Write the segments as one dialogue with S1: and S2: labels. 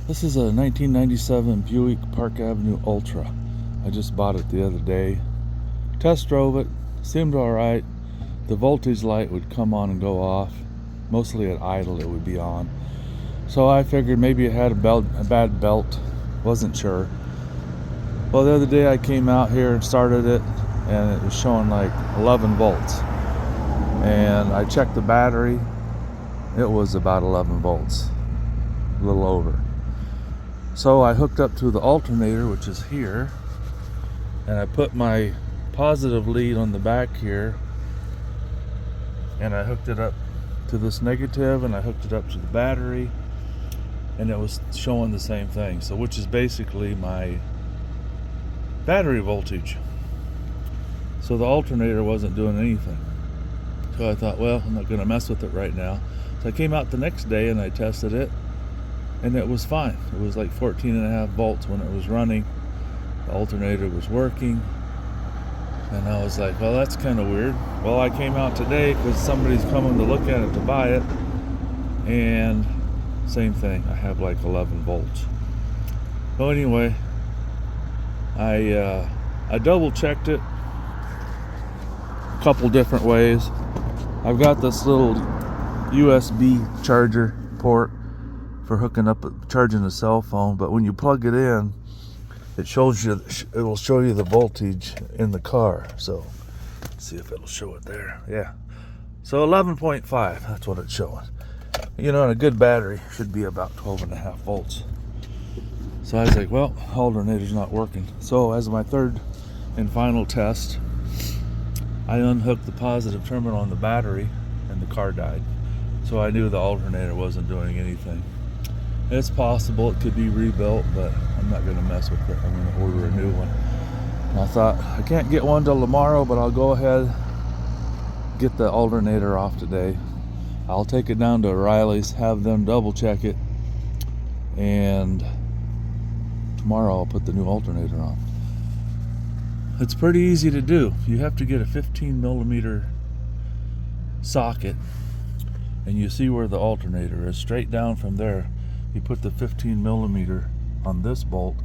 S1: This is a 1997 Buick Park Avenue Ultra. I just bought it the other day. Test drove it, seemed alright. The voltage light would come on and go off. Mostly at idle it would be on. So I figured maybe it had a bad belt. Wasn't sure. Well, the other day I came out here and started it, and it was showing like 11 volts. And I checked the battery. It was about 11 volts. A little over. So I hooked up to the alternator, which is here, and I put my positive lead on the back here, and I hooked it up to this negative, and I hooked it up to the battery, and it was showing the same thing. So which is basically my battery voltage. So the alternator wasn't doing anything. So I thought, well, I'm not going to mess with it right now. So I came out the next day and I tested it, and it was fine. It was like 14.5 volts when it was running. The alternator was working, and I was like, well, that's kind of weird. Well, I came out today because somebody's coming to look at it to buy it, and same thing. I have like 11 volts. So anyway, I double checked it a couple different ways. I've got this little USB charger port for hooking up, charging a cell phone, but when you plug it in, it will show you the voltage in the car. So let's see if it'll show it there. Yeah, so 11.5, that's what it's showing. You know, and a good battery should be about 12.5 volts. So I was like, well, alternator's not working. So as my third and final test, I unhooked the positive terminal on the battery, and the car died. So I knew the alternator wasn't doing anything. It's possible it could be rebuilt, but I'm not going to mess with it. I'm going to order a new one. And I thought, I can't get one till tomorrow, but I'll go ahead, get the alternator off today. I'll take it down to O'Reilly's, have them double check it, and tomorrow I'll put the new alternator on. It's pretty easy to do. You have to get a 15 millimeter socket, and you see where the alternator is. Straight down from there, you put the 15 millimeter on this bolt,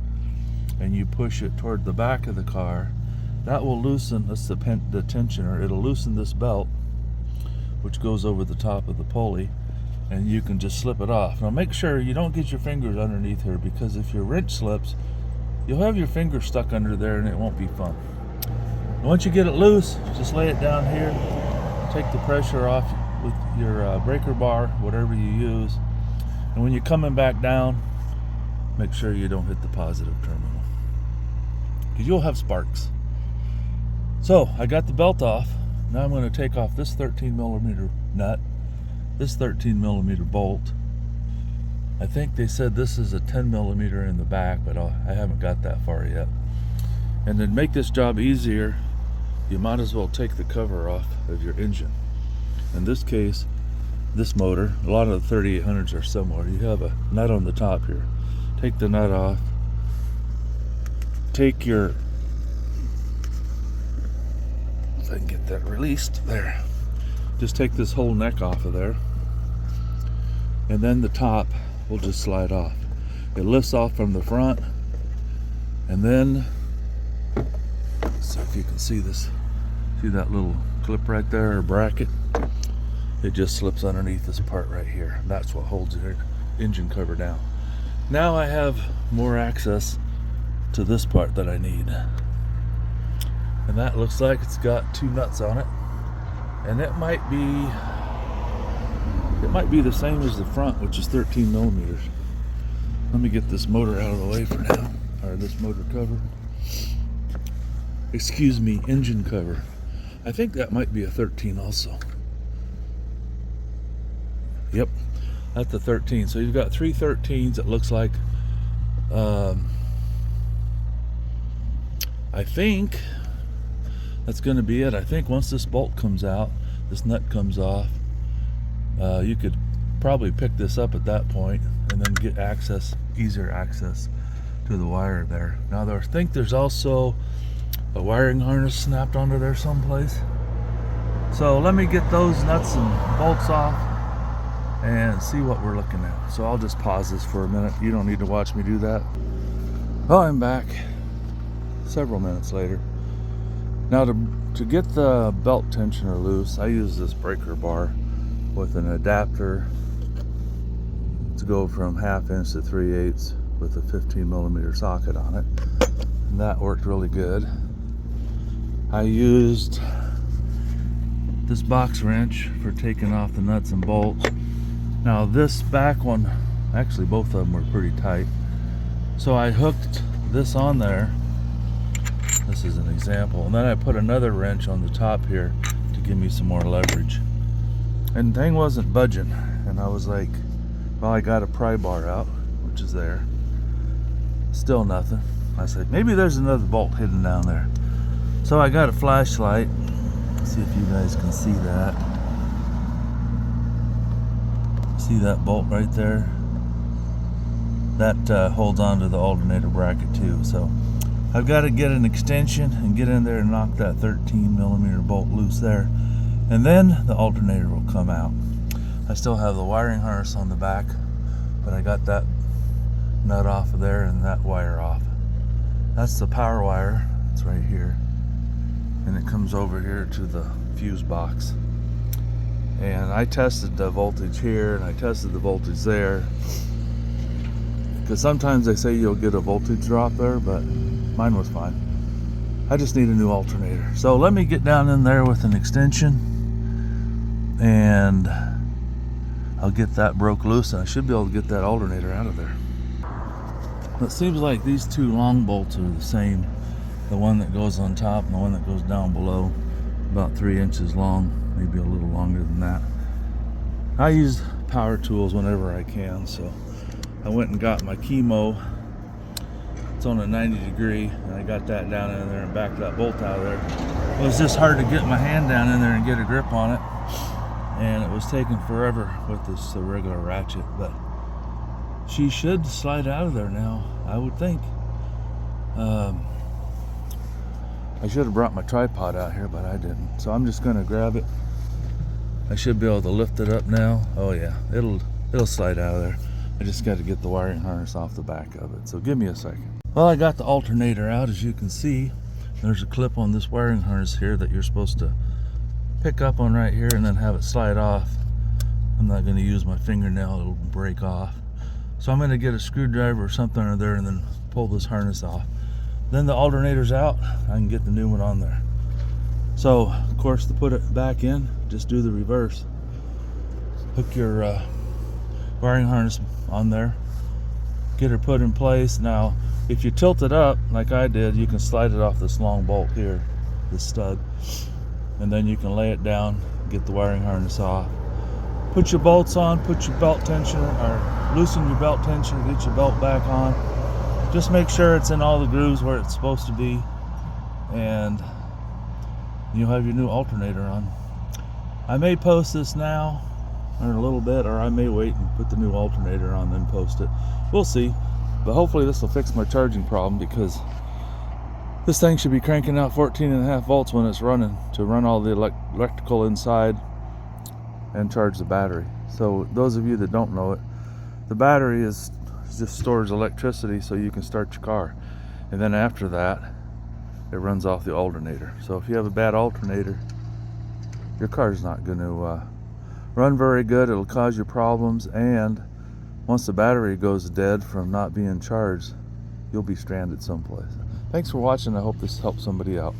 S1: and you push it toward the back of the car. That will loosen, that's the tensioner. It'll loosen this belt, which goes over the top of the pulley, and you can just slip it off. Now make sure you don't get your fingers underneath here, because if your wrench slips, you'll have your finger stuck under there and it won't be fun. And once you get it loose, just lay it down here, take the pressure off with your breaker bar, whatever you use, and when you're coming back down, make sure you don't hit the positive terminal, because you'll have sparks. So I got the belt off. Now I'm going to take off this 13 millimeter nut, this 13 millimeter bolt. I think they said this is a 10 millimeter in the back, but I haven't got that far yet. And then make this job easier, you might as well take the cover off of your engine. In this case, this motor, a lot of the 3800s are similar. You have a nut on the top here. Take the nut off. Take your, if I can get that released, there. Just take this whole neck off of there, and then the top will just slide off. It lifts off from the front, and then, let's see if you can see this. See that little clip right there, or bracket? It just slips underneath this part right here. That's what holds your engine cover down. Now I have more access to this part that I need. And that looks like it's got 2 nuts on it. And it might be the same as the front, which is 13 millimeters. Let me get this motor out of the way for now, or this motor cover. Excuse me, engine cover. I think that might be a 13 also. Yep, that's the 13. So you've got 3 13s. It looks like. I think that's going to be it. I think once this bolt comes out, this nut comes off, you could probably pick this up at that point and then get easier access to the wire there. Now I think there's also a wiring harness snapped onto there someplace. So let me get those nuts and bolts off, and see what we're looking at. So I'll just pause this for a minute. You don't need to watch me do that. Well, I'm back several minutes later. Now to get the belt tensioner loose, I use this breaker bar with an adapter to go from 1/2 inch to 3/8 with a 15mm socket on it. And that worked really good. I used this box wrench for taking off the nuts and bolts. Now this back one, actually both of them were pretty tight. So I hooked this on there. This is an example. And then I put another wrench on the top here to give me some more leverage. And the thing wasn't budging. And I was like, well, I got a pry bar out, which is there. Still nothing. I said, maybe there's another bolt hidden down there. So I got a flashlight. See if you guys can see that. See that bolt right there? That holds on to the alternator bracket too. So I've got to get an extension and get in there and knock that 13mm bolt loose there. And then the alternator will come out. I still have the wiring harness on the back, but I got that nut off of there and that wire off. That's the power wire. It's right here. And it comes over here to the fuse box. And I tested the voltage here and I tested the voltage there, because sometimes they say you'll get a voltage drop there, but mine was fine. I just need a new alternator. So let me get down in there with an extension and I'll get that broke loose and I should be able to get that alternator out of there. It seems like these two long bolts are the same. The one that goes on top and the one that goes down below, about 3 inches long, maybe a little longer than that. I use power tools whenever I can, so I went and got my chemo. It's on a 90 degree, and I got that down in there and backed that bolt out of there. It was just hard to get my hand down in there and get a grip on it, and it was taking forever with this regular ratchet, but she should slide out of there now, I would think. I should have brought my tripod out here, but I didn't. So I'm just gonna grab it. I should be able to lift it up now. Oh yeah, it'll slide out of there. I just got to get the wiring harness off the back of it. So give me a second. Well, I got the alternator out, as you can see. There's a clip on this wiring harness here that you're supposed to pick up on right here and then have it slide off. I'm not gonna use my fingernail, it'll break off. So I'm gonna get a screwdriver or something under there and then pull this harness off. Then the alternator's out, I can get the new one on there. So, of course, to put it back in, just do the reverse. Hook your wiring harness on there, get her put in place. Now, if you tilt it up, like I did, you can slide it off this long bolt here, this stud, and then you can lay it down, get the wiring harness off. Put your bolts on, put your belt tensioner, or loosen your belt tensioner, get your belt back on. Just make sure it's in all the grooves where it's supposed to be, and you'll have your new alternator on. I may post this now or in a little bit, or I may wait and put the new alternator on then post it. We'll see, but hopefully this will fix my charging problem, because this thing should be cranking out 14.5 volts when it's running to run all the electrical inside and charge the battery. So those of you that don't know it, the battery just stores electricity so you can start your car, and then after that it runs off the alternator. So if you have a bad alternator, your car's not going to run very good. It'll cause you problems, and once the battery goes dead from not being charged, you'll be stranded someplace. Thanks for watching. I hope this helps somebody out.